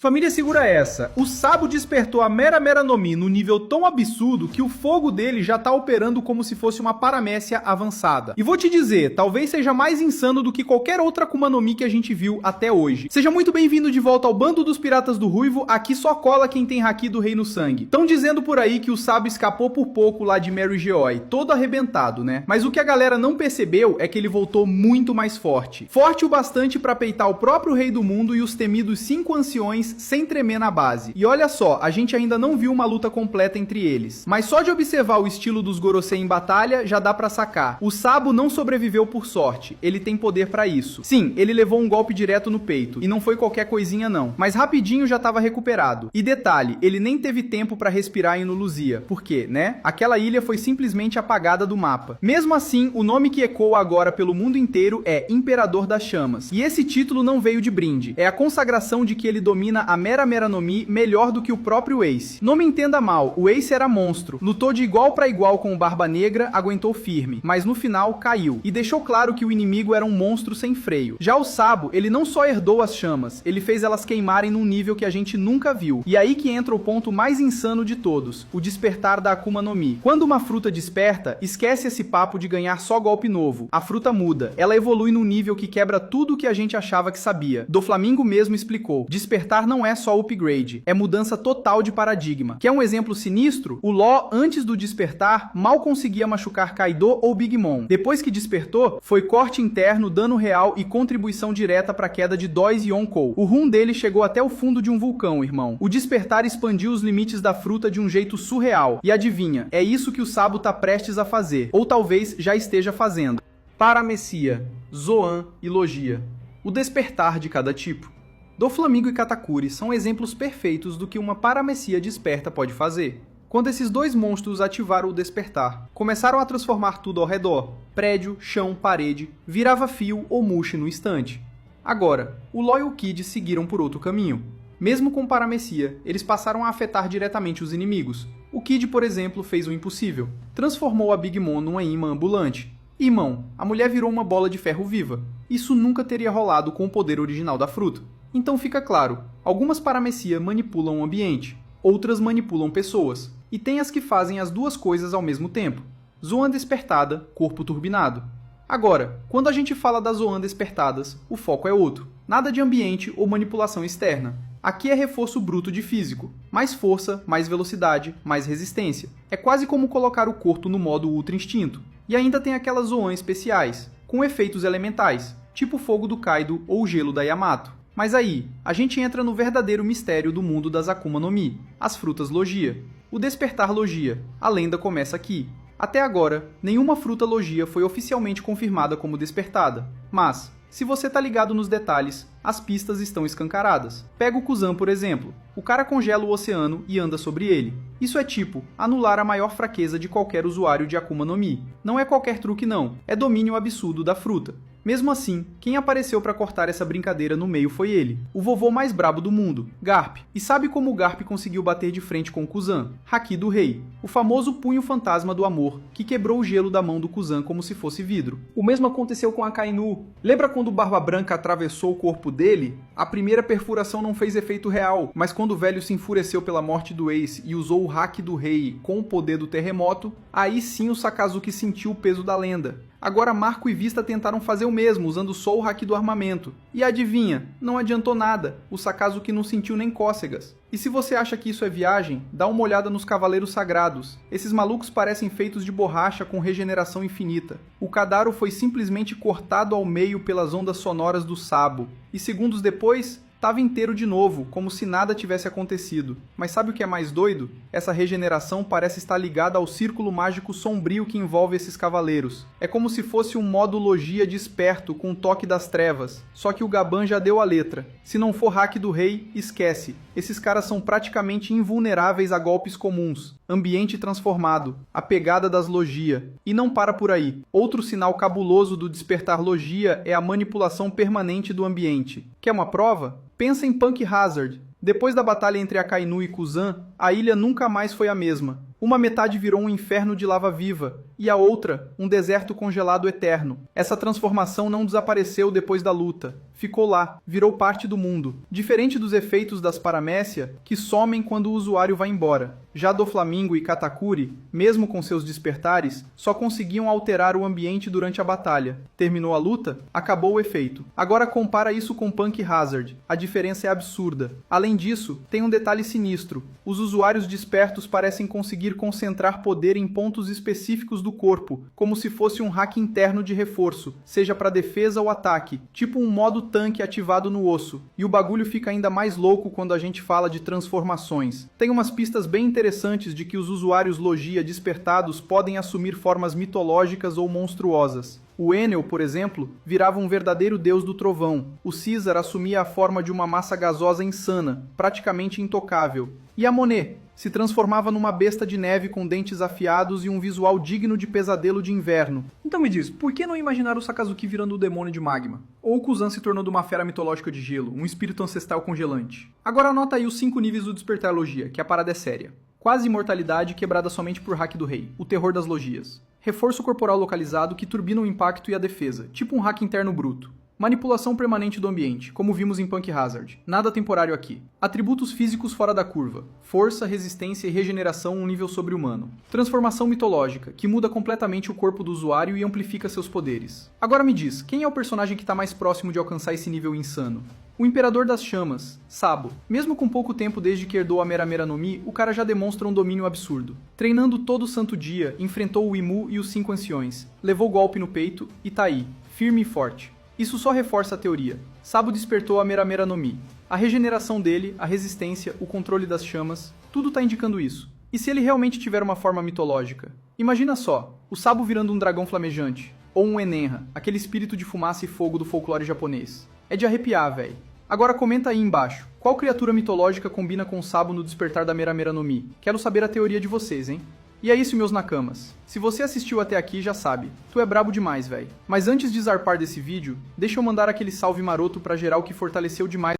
Família, segura essa. O Sabo despertou a Mera no Mi no nível tão absurdo que o fogo dele já tá operando como se fosse uma paramécia avançada. E vou te dizer, talvez seja mais insano do que qualquer outra Akuma no Mi que a gente viu até hoje. Seja muito bem-vindo de volta ao bando dos Piratas do Ruivo, aqui só cola quem tem haki do Reino Sangue. Tão dizendo por aí que o Sabo escapou por pouco lá de Mary Geoy, todo arrebentado, né? Mas o que a galera não percebeu é que ele voltou muito mais forte. Forte o bastante pra peitar o próprio Rei do Mundo e os temidos 5 anciões sem tremer na base. E olha só, a gente ainda não viu uma luta completa entre eles. Mas só de observar o estilo dos Gorosei em batalha, já dá pra sacar. O Sabo não sobreviveu por sorte, ele tem poder pra isso. Sim, ele levou um golpe direto no peito, e não foi qualquer coisinha não. Mas rapidinho já tava recuperado. E detalhe, ele nem teve tempo pra respirar em Luzia, porque, né? Aquela ilha foi simplesmente apagada do mapa. Mesmo assim, o nome que ecoa agora pelo mundo inteiro é Imperador das Chamas. E esse título não veio de brinde, é a consagração de que ele domina a Mera no Mi melhor do que o próprio Ace. Não me entenda mal, o Ace era monstro, lutou de igual para igual com o Barba Negra, aguentou firme, mas no final caiu, e deixou claro que o inimigo era um monstro sem freio. Já o Sabo, ele não só herdou as chamas, ele fez elas queimarem num nível que a gente nunca viu. E aí que entra o ponto mais insano de todos, o despertar da Akuma no Mi. Quando uma fruta desperta, esquece esse papo de ganhar só golpe novo. A fruta muda, ela evolui num nível que quebra tudo o que a gente achava que sabia. Doflamingo mesmo explicou, despertar não é só upgrade, é mudança total de paradigma. Quer um exemplo sinistro? O Law, antes do despertar, mal conseguia machucar Kaido ou Big Mom. Depois que despertou, foi corte interno, dano real e contribuição direta para a queda de Dois e Yonkou. O run dele chegou até o fundo de um vulcão, irmão. O despertar expandiu os limites da fruta de um jeito surreal. E adivinha, é isso que o Sabo tá prestes a fazer, ou talvez já esteja fazendo. Paramecia, Zoan e Logia. O despertar de cada tipo. Doflamingo e Katakuri são exemplos perfeitos do que uma paramecia desperta pode fazer. Quando esses dois monstros ativaram o despertar, começaram a transformar tudo ao redor. Prédio, chão, parede, virava fio ou mousse no instante. Agora, o Law e o Kid seguiram por outro caminho. Mesmo com paramecia, eles passaram a afetar diretamente os inimigos. O Kid, por exemplo, fez o impossível. Transformou a Big Mom numa imã ambulante. Irmão, a mulher virou uma bola de ferro viva. Isso nunca teria rolado com o poder original da fruta. Então fica claro, algumas paramecia manipulam o ambiente, outras manipulam pessoas, e tem as que fazem as duas coisas ao mesmo tempo. Zoan despertada, corpo turbinado. Agora, quando a gente fala das Zoan despertadas, o foco é outro. Nada de ambiente ou manipulação externa. Aqui é reforço bruto de físico. Mais força, mais velocidade, mais resistência. É quase como colocar o corpo no modo Ultra Instinto. E ainda tem aquelas Zoan especiais, com efeitos elementais, tipo o fogo do Kaido ou o gelo da Yamato. Mas aí, a gente entra no verdadeiro mistério do mundo das Akuma no Mi, as frutas Logia. O despertar Logia, a lenda começa aqui. Até agora, nenhuma fruta Logia foi oficialmente confirmada como despertada, mas, se você tá ligado nos detalhes, as pistas estão escancaradas. Pega o Kuzan, por exemplo. O cara congela o oceano e anda sobre ele. Isso é tipo, anular a maior fraqueza de qualquer usuário de Akuma no Mi. Não é qualquer truque não, é domínio absurdo da fruta. Mesmo assim, quem apareceu para cortar essa brincadeira no meio foi ele, o vovô mais brabo do mundo, Garp. E sabe como o Garp conseguiu bater de frente com o Kuzan? Haki do Rei, o famoso punho fantasma do amor, que quebrou o gelo da mão do Kuzan como se fosse vidro. O mesmo aconteceu com Akainu. Lembra quando o Barba Branca atravessou o corpo dele? A primeira perfuração não fez efeito real, mas quando o velho se enfureceu pela morte do Ace e usou o Haki do Rei com o poder do terremoto, aí sim o Sakazuki sentiu o peso da lenda. Agora Marco e Vista tentaram fazer o mesmo, usando só o Haki do armamento. E adivinha? Não adiantou nada, o Sakazuki não sentiu nem cócegas. E se você acha que isso é viagem, dá uma olhada nos Cavaleiros Sagrados. Esses malucos parecem feitos de borracha com regeneração infinita. O Kadaro foi simplesmente cortado ao meio pelas ondas sonoras do Sabo. E segundos depois, estava inteiro de novo, como se nada tivesse acontecido. Mas sabe o que é mais doido? Essa regeneração parece estar ligada ao círculo mágico sombrio que envolve esses cavaleiros. É como se fosse um modo Logia desperto com um toque das trevas. Só que o Gaban já deu a letra. Se não for Haki do Rei, esquece. Esses caras são praticamente invulneráveis a golpes comuns. Ambiente transformado, a pegada das Logia. E não para por aí. Outro sinal cabuloso do despertar Logia é a manipulação permanente do ambiente. Quer uma prova? Pensa em Punk Hazard. Depois da batalha entre Akainu e Kuzan, a ilha nunca mais foi a mesma. Uma metade virou um inferno de lava viva, e a outra, um deserto congelado eterno. Essa transformação não desapareceu depois da luta. Ficou lá, virou parte do mundo. Diferente dos efeitos das paramécia, que somem quando o usuário vai embora. Já Doflamingo e Katakuri, mesmo com seus despertares, só conseguiam alterar o ambiente durante a batalha. Terminou a luta? Acabou o efeito. Agora compara isso com Punk Hazard. A diferença é absurda. Além disso, tem um detalhe sinistro. Os usuários despertos parecem conseguir concentrar poder em pontos específicos do corpo, como se fosse um hack interno de reforço, seja para defesa ou ataque, tipo um modo tanque ativado no osso. E o bagulho fica ainda mais louco quando a gente fala de transformações. Tem umas pistas bem interessantes de que os usuários Logia despertados podem assumir formas mitológicas ou monstruosas. O Enel, por exemplo, virava um verdadeiro deus do trovão. O Caesar assumia a forma de uma massa gasosa insana, praticamente intocável. E a Monet se transformava numa besta de neve com dentes afiados e um visual digno de pesadelo de inverno. Então me diz, por que não imaginar o Sakazuki virando o demônio de magma? Ou o Kuzan se tornando uma fera mitológica de gelo, um espírito ancestral congelante? Agora anota aí os 5 níveis do Despertar Logia, que a parada é séria. Quase imortalidade quebrada somente por hack do rei, o terror das logias. Reforço corporal localizado que turbina o impacto e a defesa, tipo um hack interno bruto. Manipulação permanente do ambiente, como vimos em Punk Hazard. Nada temporário aqui. Atributos físicos fora da curva. Força, resistência e regeneração um nível sobre-humano. Transformação mitológica, que muda completamente o corpo do usuário e amplifica seus poderes. Agora me diz, quem é o personagem que está mais próximo de alcançar esse nível insano? O Imperador das Chamas, Sabo. Mesmo com pouco tempo desde que herdou a Mera Mera no Mi, o cara já demonstra um domínio absurdo. Treinando todo santo dia, enfrentou o Imu e os 5 anciões. Levou golpe no peito e tá aí, firme e forte. Isso só reforça a teoria. Sabo despertou a Mera Mera no Mi. A regeneração dele, a resistência, o controle das chamas, tudo tá indicando isso. E se ele realmente tiver uma forma mitológica? Imagina só, o Sabo virando um dragão flamejante. Ou um Enenra, aquele espírito de fumaça e fogo do folclore japonês. É de arrepiar, véi. Agora comenta aí embaixo, qual criatura mitológica combina com o Sabo no despertar da Mera Mera no Mi? Quero saber a teoria de vocês, hein? E é isso, meus nakamas. Se você assistiu até aqui, já sabe. Tu é brabo demais, véi. Mas antes de zarpar desse vídeo, deixa eu mandar aquele salve maroto pra geral que fortaleceu demais